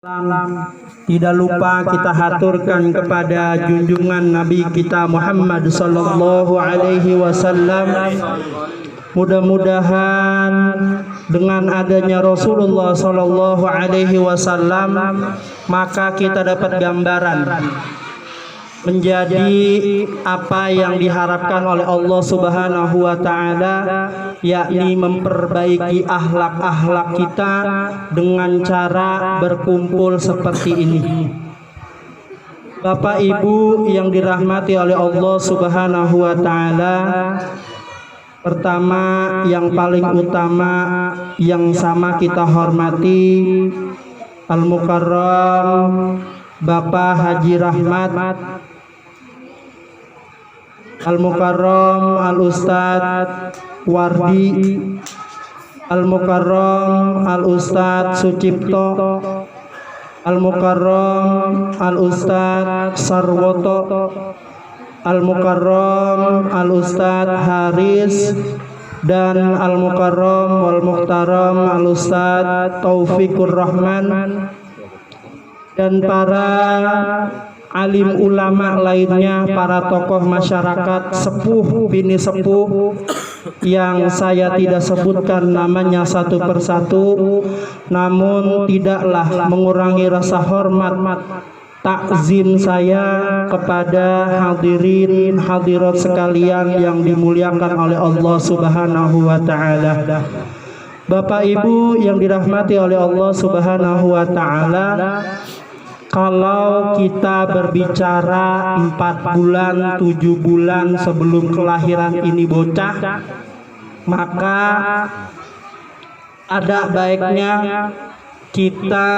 Tidak lupa kita haturkan kepada junjungan Nabi kita Muhammad sallallahu alaihi wasallam. Mudah-mudahan dengan adanya Rasulullah sallallahu alaihi wasallam maka kita dapat gambaran menjadi apa yang diharapkan oleh Allah Subhanahu wa taala, yakni memperbaiki akhlak-akhlak kita dengan cara berkumpul seperti ini. Bapak Ibu yang dirahmati oleh Allah Subhanahu wa taala, pertama yang paling utama yang sama kita hormati Al-Mukarram Bapak Haji Rahmat Al-Mukarram Al-Ustadz Wardi, Al-Mukarram Al-Ustadz Sucipto, Al-Mukarram Al-Ustadz Sarwoto, Al-Mukarram Al-Ustadz Haris, dan Al-Mukarram Wal-Muhtaram Al-Ustadz Taufikur Rahman, dan para alim ulama lainnya, para tokoh masyarakat, sepuh bini sepuh yang saya tidak sebutkan namanya satu persatu, namun tidaklah mengurangi rasa hormat takzim saya kepada hadirin hadirat sekalian yang dimuliakan oleh Allah Subhanahu wa taala. Bapak Ibu yang dirahmati oleh Allah Subhanahu wa taala, kalau kita berbicara 4 bulan, 7 bulan sebelum kelahiran ini bocah, maka ada baiknya kita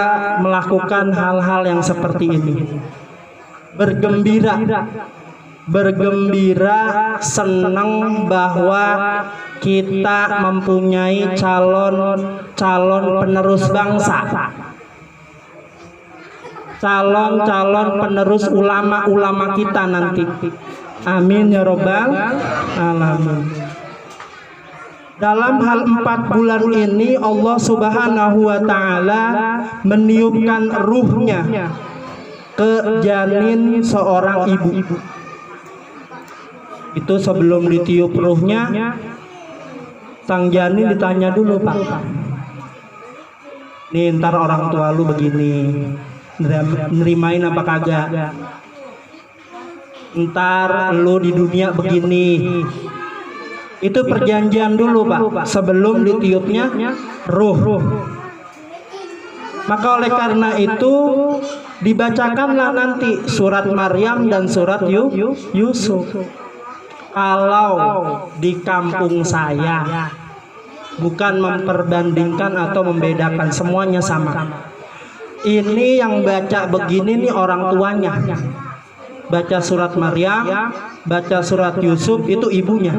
melakukan hal-hal yang seperti ini. Bergembira, senang bahwa kita mempunyai calon penerus bangsa, calon penerus ulama-ulama kita nanti. Amin ya robbal alamin. Dalam hal 4 bulan ini Allah Subhanahu wa taala meniupkan ruhnya ke janin seorang ibu. Itu sebelum ditiup ruhnya, sang janin ditanya dulu, Pak, nih ntar orang tua lu begini, nerimain apa kagak? Ntar lu di dunia begini. Itu perjanjian dulu, Pak, sebelum ditiupnya ruh. Maka oleh karena itu dibacakanlah nanti surat Maryam dan surat Yusuf. Kalau di kampung saya, bukan memperbandingkan atau membedakan, semuanya sama. Ini yang baca begini nih orang tuanya, baca surat Maryam, baca surat Yusuf, itu ibunya.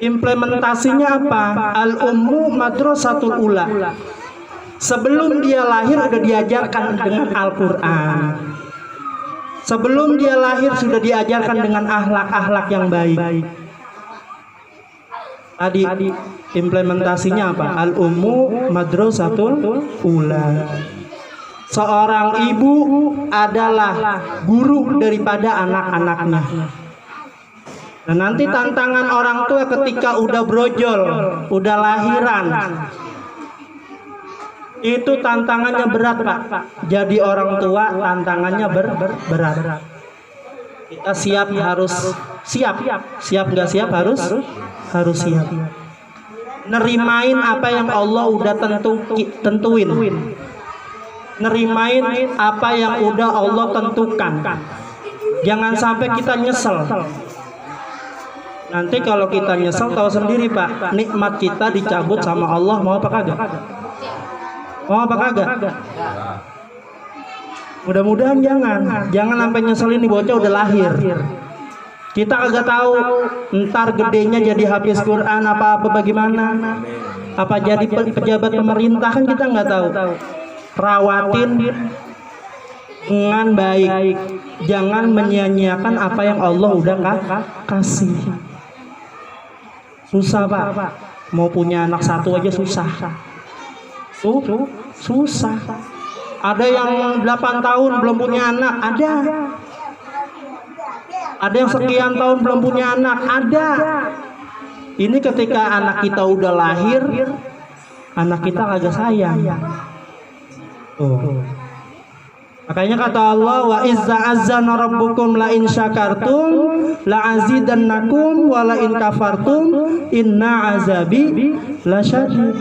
Implementasinya apa? Al-ummu madrasatul ula. Sebelum dia lahir sudah diajarkan dengan Al-Quran. Sebelum dia lahir sudah diajarkan dengan akhlak-akhlak yang baik. Tadi implementasinya apa? Al-ummu madrasatul ula. Seorang ibu adalah guru daripada anak-anaknya. Nah, nanti tantangan orang tua ketika udah brojol, udah lahiran, itu tantangannya berat, Pak. Jadi orang tua tantangannya berat. Kita siap nggak siap harus siap. Nerimain apa yang Allah udah tentuin. Nerimain apa yang udah Allah tentukan. Jangan sampai kita nyesel. Nanti kalau kita nyesel, tahu sendiri, Pak, nikmat kita dicabut sama Allah. Mau apa kagak? Mau apa kagak? Mudah-mudahan jangan sampai nyesel. Ini bocah udah lahir, kita kagak tahu ntar gedenya jadi hafiz Quran apa bagaimana, apa jadi pejabat pemerintah, kan kita nggak tahu. Rawatin dengan baik, jangan menyia-nyiakan apa yang Allah udah kasih. Susah, Pak, mau punya anak satu aja susah. Susah. Ada yang 8 tahun belum punya anak, ada. Ada yang sekian tahun belum punya anak, ada. Ini ketika anak kita udah lahir, anak kita kagak sayang. Tuh. Makanya kata Allah, wa izza azzana rabbukum la in syakartum la azidannakum wa la in kafartum inna azabi lasyadid.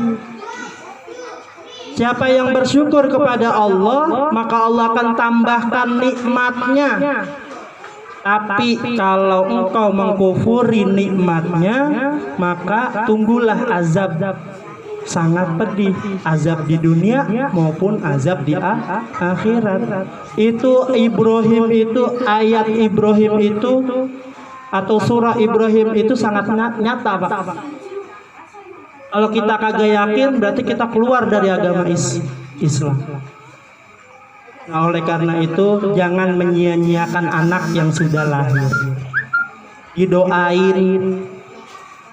Siapa yang bersyukur kepada Allah, maka Allah akan tambahkan nikmatnya. Tapi kalau engkau mengkufuri nikmatnya, maka tunggulah azab sangat pedih, azab di dunia maupun azab di akhirat. Itu Ibrahim itu, ayat Ibrahim itu atau surah Ibrahim itu sangat nyata, Pak. Kalau kita kagak yakin, berarti kita keluar dari agama Islam. Nah, oleh karena itu jangan menyia-nyiakan anak yang sudah lahir. Didoain,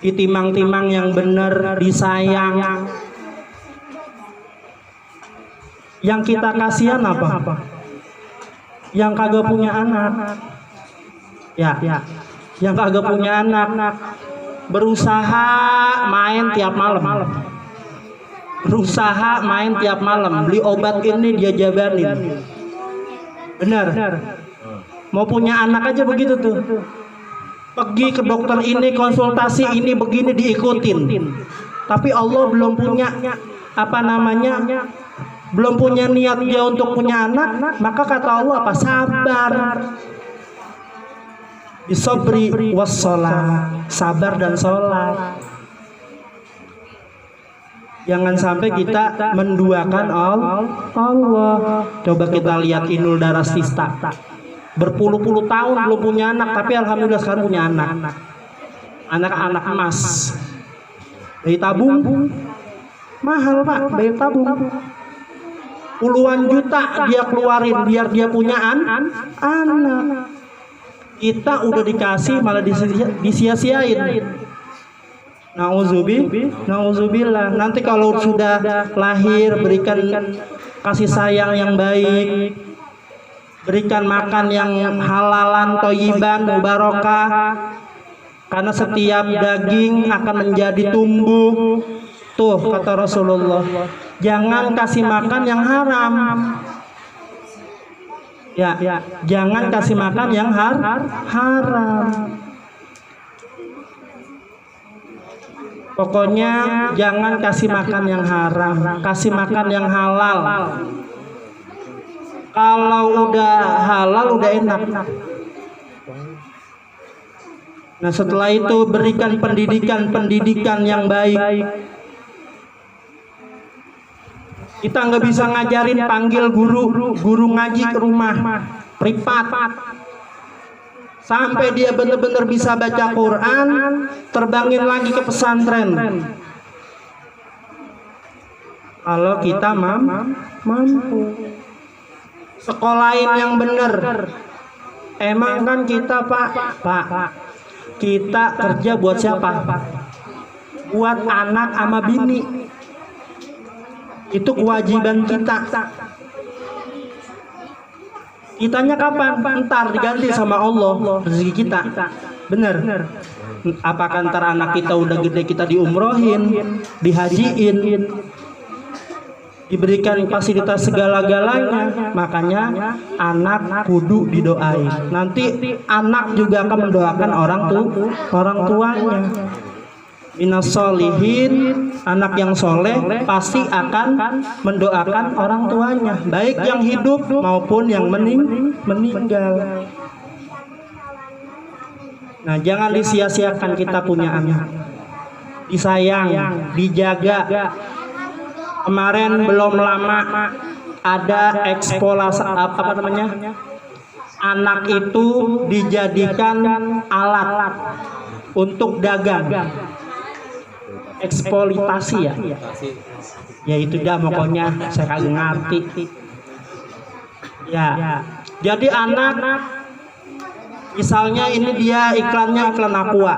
ditimang-timang yang benar, disayang. Yang kita kasihan apa? Yang kagak punya anak. Ya. Yang kagak punya anak berusaha main tiap malam. Berusaha main tiap malam, beli obat ini dia jabanin. Benar. Mau punya anak aja begitu tuh. Pergi ke dokter ini, konsultasi ini begini diikutin. Tapi Allah belum punya belum punya niat dia untuk punya anak, maka kata Allah apa? Sabar. Bisobri wassalah, sabar dan sholat. Jangan sampai kita menduakan Allah. Coba kita lihat Inul Daratista, berpuluh-puluh tahun belum punya anak, tapi alhamdulillah sekarang punya anak. Anak emas. Bayi tabung mahal, Pak, bayi tabung. Puluhan juta dia keluarin biar dia punya anak. Kita udah dikasih malah disia-siain. Nauzubillah. Nanti kalau sudah lahir berikan kasih sayang yang baik, berikan makan yang halalan, thayyiban, mubarakah. Karena setiap daging akan menjadi tumbuh. Tuh kata Rasulullah, jangan kasih makan yang haram. Ya, jangan kasih makan yang haram. Pokoknya jangan kasih makan yang haram, kasih makan yang halal. Kalau udah halal udah enak. Nah, setelah itu berikan pendidikan yang baik. Kita nggak bisa ngajarin, panggil guru ngaji ke rumah privat sampai dia benar-benar bisa baca Quran, terbangin lagi ke pesantren. Kalau kita mampu sekolahin yang benar. Emang kan kita Pak, kita kerja buat siapa? Buat anak sama bini. Itu kewajiban kita. Kitanya kapan? Ntar diganti sama Allah rezeki kita. Bener. Apakah ntar anak kita udah gede kita diumrohin, dihajiin, diberikan fasilitas segala-galanya? Makanya anak kudu didoain. Nanti anak juga akan mendoakan orang tuanya. Minas solihin, anak yang soleh pasti akan mendoakan orang tuanya, baik yang hidup maupun yang meninggal. Nah, jangan disia-siakan kita punya anak. Disayang, dijaga. Kemarin belum lama ada eksplorasi anak itu dijadikan alat untuk dagang. Eksploitasi ya itu dah pokoknya saya kagak ngerti ya. Jadi anak misalnya ini dia iklannya iklan Aqua,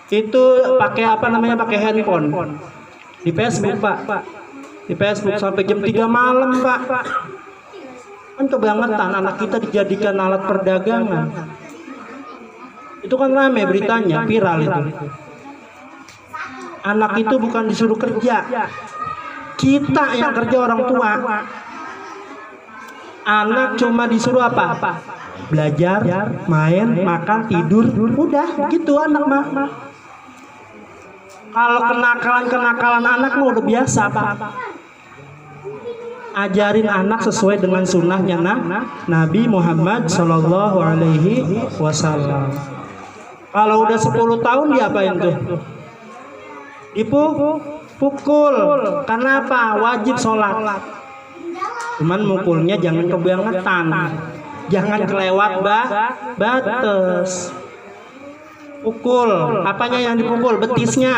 itu pakai pakai handphone di Facebook, Pak. di Facebook sampai jam 3 malam, Pak. Kan kebangetan anak kita dijadikan alat perdagangan. Itu kan rame beritanya, viral itu. Anak itu bukan disuruh kerja, kita yang kerja orang tua. Anak cuma disuruh apa? Belajar, main, makan, tidur, udah gitu anak mah. Kalau kenakalan anak mah udah biasa, Pak. Ajarin anak sesuai dengan sunnahnya Nabi Muhammad Sallallahu Alaihi Wasallam. Kalau udah 10 tahun diapain tuh? Dipukul. Karena apa? Wajib sholat. Cuman mukulnya jangan kebangetan, jangan kelewat batas. Pukul, apanya yang dipukul? Betisnya.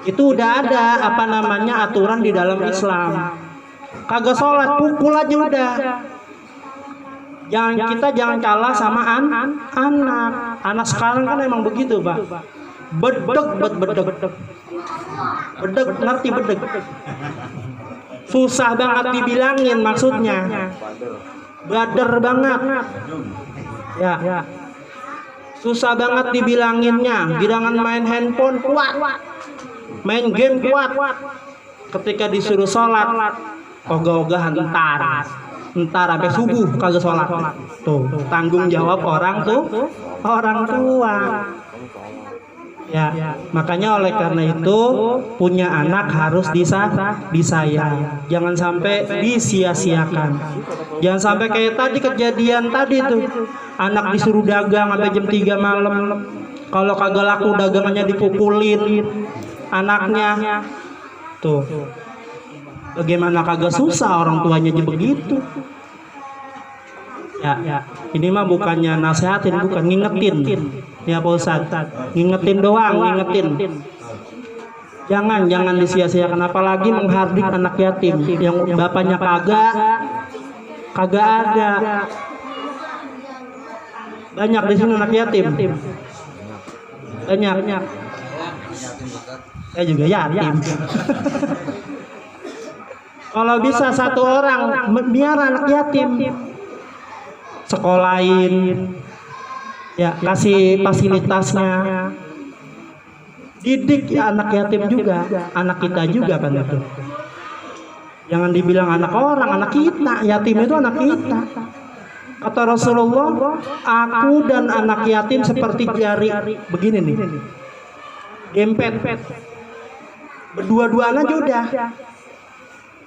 Itu udah ada aturan di dalam Islam. Kagak sholat, pukul aja udah. Kita jangan kalah sama anak. Anak sekarang kan emang begitu, Pak. Bedeg. Bedeg, ngerti bedeg? Susah banget dibilangin maksudnya. Bader banget. Ya. Susah banget dibilanginnya. Bilangan main handphone kuat, main game kuat. Ketika disuruh sholat, ogah-ogahan entar sampai subuh kagak sholat. Tuh, tanggung jawab orang tua. Ya, makanya oleh karena itu punya anak harus disayang. Jangan sampai disia-siakan. Jangan sampai kayak tadi kejadian tadi tuh. Anak disuruh dagang sampai jam 3 malam. Kalau kagak laku dagangannya dipukulin anaknya. Tuh. Bagaimana kagak susah orang tuanya aja begitu. Ya, ini mah bukannya nasehatin, bukan ngingetin. Ya Pak Ustadz, ngingetin doang, ngingetin. Jangan disia-siakan, apalagi menghardik anak yatim yang bapaknya kagak ada. Banyak di sini anak yatim. Banyak. Saya juga yatim. Kalau bisa satu orang biar anak yatim, sekolahin, ya kasih fasilitasnya, didik ya anak yatim juga, anak kita juga kan itu. Jangan dibilang anak orang, anak kita. Yatim itu anak kita. Kata Rasulullah, aku dan anak yatim seperti jari begini nih, gempet, berdua-duaan aja udah.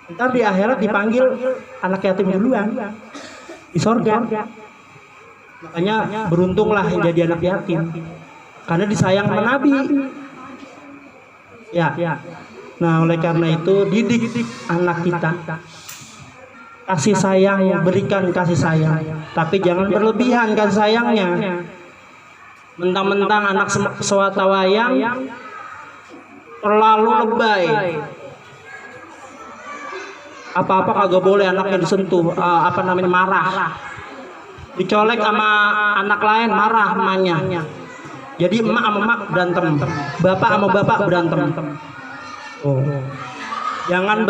Ntar di akhirat dipanggil anak yatim duluan di sorga. Makanya beruntunglah yang jadi anak yatim, karena disayang sama Nabi. Ya. Nah oleh karena itu didik anak kita, kasih sayang, berikan kasih sayang, tapi jangan berlebihan kasih sayangnya. Mentang-mentang anak sewatawayang terlalu lebay. Apa-apa kagak boleh anaknya disentuh, marah. Dicolek sama anak lain marah emaknya. Jadi emak sama emak berantem, bapak sama bapak berantem. Oh. Jangan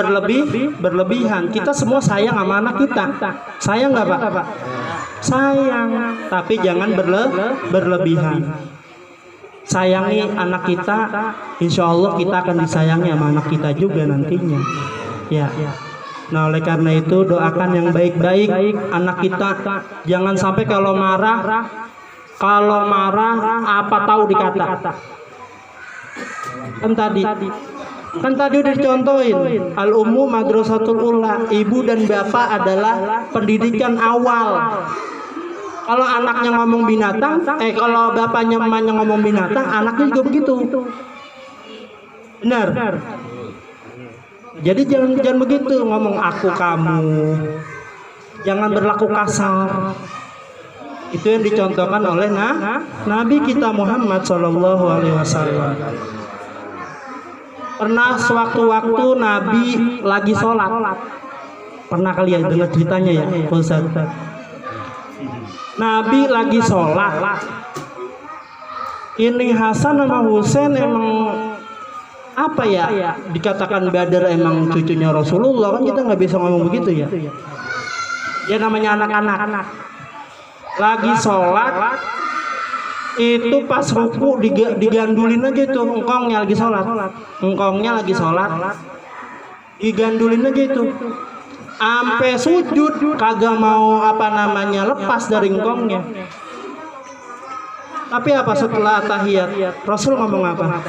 berlebihan. Kita semua sayang sama anak kita. Sayang nggak Pak? Sayang. Tapi jangan berlebihan. Sayangi anak kita, insya Allah kita akan disayangi sama anak kita juga nantinya. Ya. Nah oleh karena itu doakan yang baik-baik anak kita. Jangan sampai kalau marah apa tahu dikata. Kan tadi udah dicontohin, al-ummu madrasatul ula, ibu dan bapak adalah pendidikan awal. Kalau anaknya ngomong binatang, kalau bapaknya emaknya ngomong binatang, anaknya juga begitu. Benar. Jadi jangan begitu ngomong aku kamu. Jangan berlaku kasar. Itu yang dicontohkan oleh Nabi kita Muhammad SAW. Pernah sewaktu-waktu Nabi lagi sholat. Pernah kali ya dengar ceritanya ya, Ustaz. Nabi lagi sholat. Ini Hasan sama Husain emang apa ya dikatakan Badar emang cucunya Rasulullah, kan kita nggak bisa ngomong begitu ya. Ya namanya anak-anak lagi sholat itu pas ruku digandulin aja itu engkongnya lagi sholat, digandulin aja itu sampai sujud kagak mau lepas dari engkongnya. Tapi apa setelah tahiyat Rasul ngomong apa?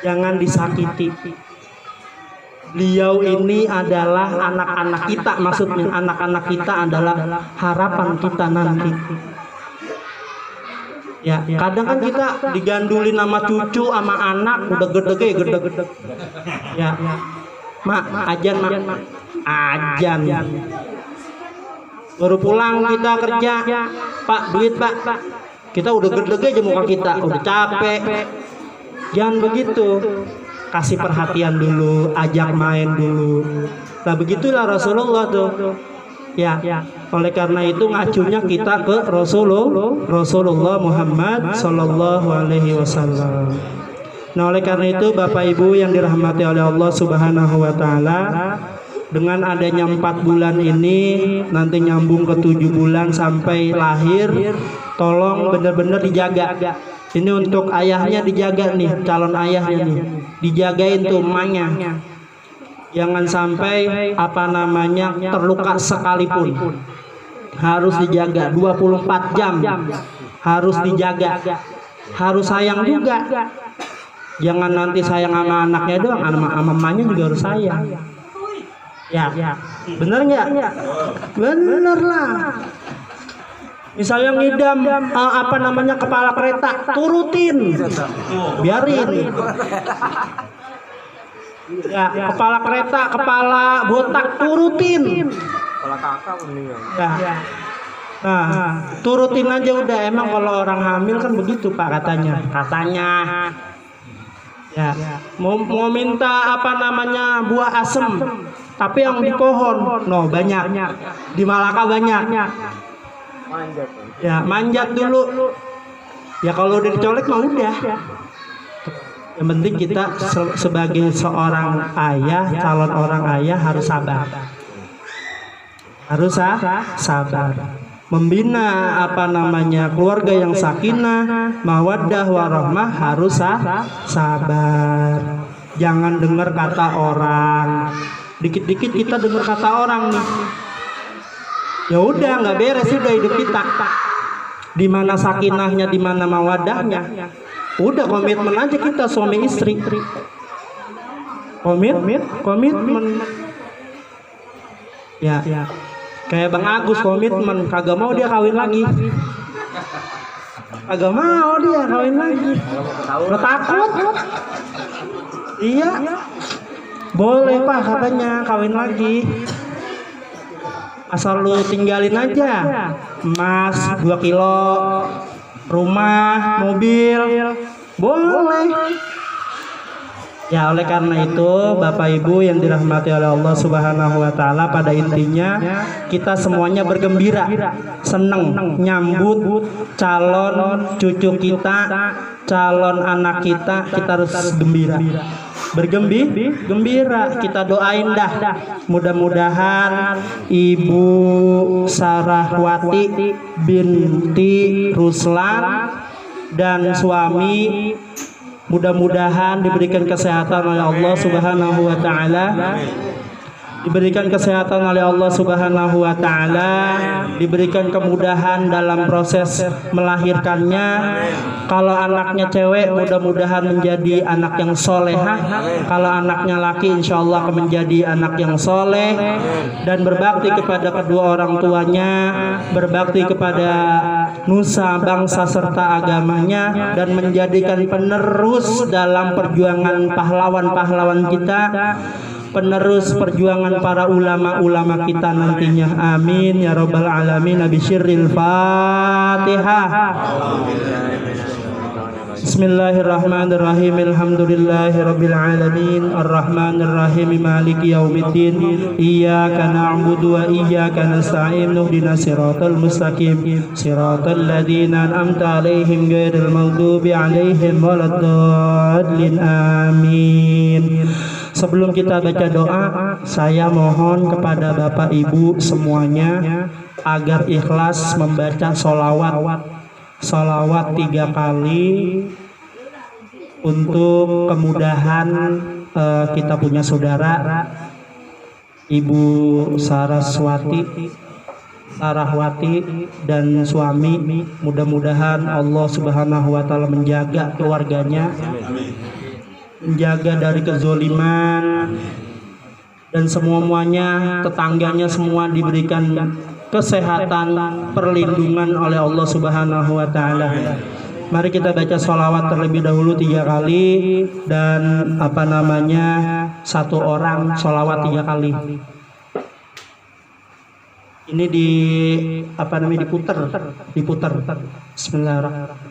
Jangan disakiti. Beliau ini adalah anak-anak kita, maksudnya anak-anak kita adalah harapan kita nanti. Ya, kadang kan kita digandulin sama cucu, sama anak udah gede. Ya, mak, ajan. Baru pulang kita kerja, Pak, duit Pak. Kita udah gede aja muka kita, udah capek. Jangan begitu. Kasih perhatian dulu, ajak main dulu. Nah begitulah Rasulullah tuh. Ya, oleh karena itu ngacunya kita ke Rasulullah Muhammad Sallallahu Alaihi Wasallam. Nah oleh karena itu Bapak Ibu yang dirahmati oleh Allah Subhanahu Wa Taala, dengan adanya 4 bulan ini nanti nyambung ke 7 bulan sampai lahir, tolong benar-benar dijaga. Ini untuk ayahnya dijaga nih, calon ayahnya nih, dijagain tuh emaknya. Jangan sampai terluka sekalipun. Harus dijaga 24 jam. Harus dijaga. Harus sayang juga. Jangan nanti sayang sama anaknya doang, sama emaknya juga harus sayang. Ya, bener nggak? Bener lah. Misalnya ngidam kepala kereta, turutin, biarin. Ya, kepala kereta, kepala botak, turutin. Kepala kakak meninggal. Ya. Nah, turutin aja udah. Emang kalau orang hamil kan begitu Pak katanya. Ya, mau minta buah asem, tapi yang di pohon, banyak. Di Malaka banyak. Ya, manjat dulu. Ya kalau udah dicolek mah udah. Yang penting kita sebagai seorang ayah, calon orang ayah harus sabar. Harus sabar. Membina keluarga yang sakinah, mawaddah warahmah harus sabar. Jangan dengar kata orang. Dikit-dikit kita dengar kata orang nih. Ya udah nggak beres udah hidup kita. Di mana sakinahnya, di mana mawadahnya. Udah komitmen aja kita suami istri. Komitmen. Ya. Kayak Bang Agus komitmen, kagak mau dia kawin lagi. Kagak mau dia kawin lagi. Lo takut? Iya. Boleh Pak katanya kawin lagi. Asal lu tinggalin aja emas 2 kilo, rumah, mobil, boleh. Ya oleh karena itu Bapak Ibu yang dirahmati oleh Allah Subhanahu Wa Taala, pada intinya kita semuanya bergembira, seneng nyambut calon cucu kita, calon anak kita harus gembira. Gembira, kita doain dah. Mudah-mudahan Ibu Sarahwati binti Ruslan dan suami mudah-mudahan diberikan kesehatan oleh Allah Subhanahu Wa Taala. Diberikan kesehatan oleh Allah Subhanahu Wa Taala, diberikan kemudahan dalam proses melahirkannya. Kalau anaknya cewek, mudah-mudahan menjadi anak yang solehah. Kalau anaknya laki, insya Allah akan menjadi anak yang soleh dan berbakti kepada kedua orang tuanya, berbakti kepada nusa, bangsa serta agamanya, dan menjadikan penerus dalam perjuangan pahlawan-pahlawan kita, penerus perjuangan para ulama-ulama kita nantinya. Amin ya rabbal alamin. Bisyirril Fatihah. Bismillahirrahmanirrahim. Alhamdulillahirabbil alamin. Arrahmanirrahim. Maliki yaumiddin. Iyyaka na'budu wa iyyaka nasta'in. Ihdinas siratal mustaqim. Siratal ladzina an'amta 'alaihim ghairil maghdubi 'alaihim waladdallin. Amin. Sebelum kita baca doa, saya mohon kepada Bapak Ibu semuanya agar ikhlas membaca sholawat 3 kali untuk kemudahan kita punya saudara Ibu Sarahwati dan suami. Mudah-mudahan Allah Subhanahu wa taala menjaga keluarganya, menjaga dari kezoliman, dan semuanya tetangganya semua diberikan kesehatan, perlindungan oleh Allah Subhanahu wa taala. Mari kita baca sholawat terlebih dahulu 3 kali dan satu orang sholawat 3 kali. Ini diputar. Bismillahirrahmanirrahim.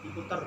Diputar.